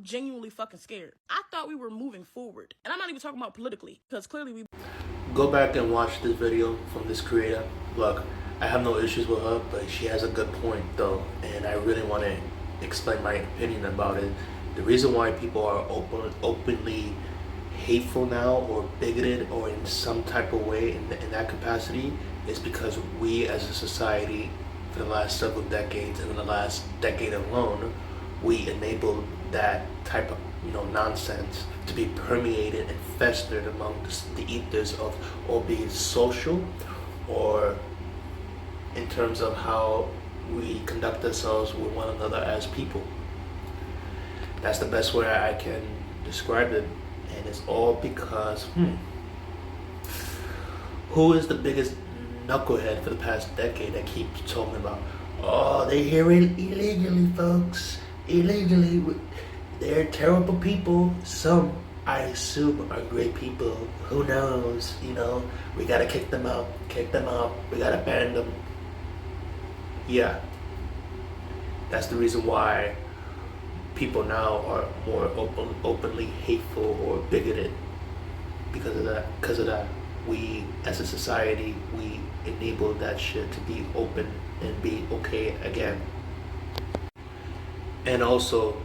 genuinely fucking scared. I thought we were moving forward. And I'm not even talking about politically, because clearly we... Go back and watch this video from this creator. Look, I have no issues with her, but she has a good point though, and I really want to explain my opinion about it. The reason why people are openly hateful now, or bigoted, or in some type of way in that capacity, is because we as a society, for the last several decades, and in the last decade alone, we enabled that type of nonsense to be permeated and festered among the ethers of, albeit social, or in terms of how we conduct ourselves with one another as people. That's the best way I can describe it, and it's all because who is the biggest knucklehead for the past decade that keeps talking about, oh, they're here illegally, folks, illegally. They're terrible people. Some, I assume, are great people. Who knows? We gotta kick them out. We gotta ban them. Yeah. That's the reason why people now are more openly hateful or bigoted. Because of that. We, as a society, we enable that shit to be open and be okay again. And also,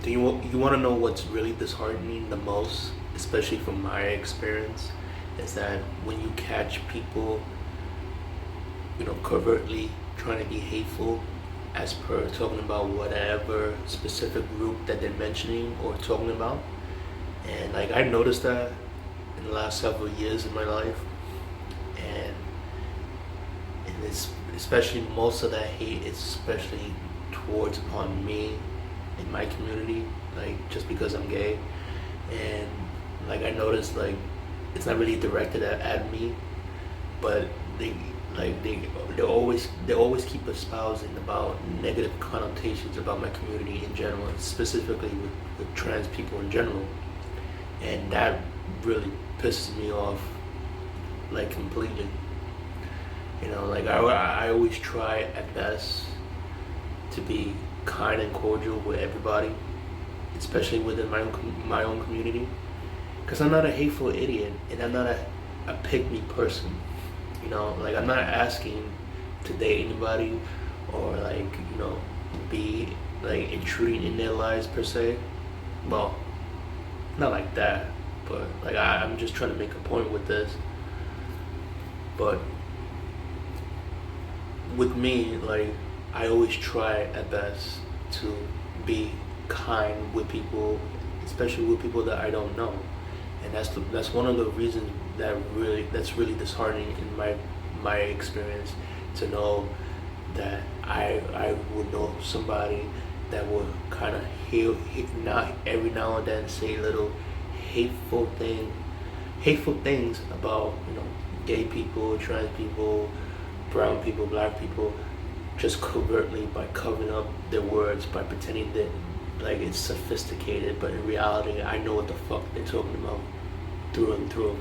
do you want to know what's really disheartening the most, especially from my experience, is that when you catch people, covertly trying to be hateful, as per talking about whatever specific group that they're mentioning or talking about, and I noticed that in the last several years in my life, and it's especially most of that hate is especially towards upon me in my community, just because I'm gay, and I noticed it's not really directed at me, but they always keep espousing about negative connotations about my community in general, specifically with trans people in general, and that really pisses me off completely. I always try at best to be kind and cordial with everybody, especially within my own community, because I'm not a hateful idiot, and I'm not a pick-me person. I'm not asking to date anybody or be intruding in their lives per se. Well, not like that, but I'm just trying to make a point with this. But with me, I always try at best to be kind with people, especially with people that I don't know, and that's one of the reasons that's really disheartening in my experience, to know that I would know somebody that would kind of not every now and then say little hateful things about gay people, trans people, brown people, black people, just covertly, by covering up their words, by pretending that it's sophisticated, but in reality I know what the fuck they're talking about through and through.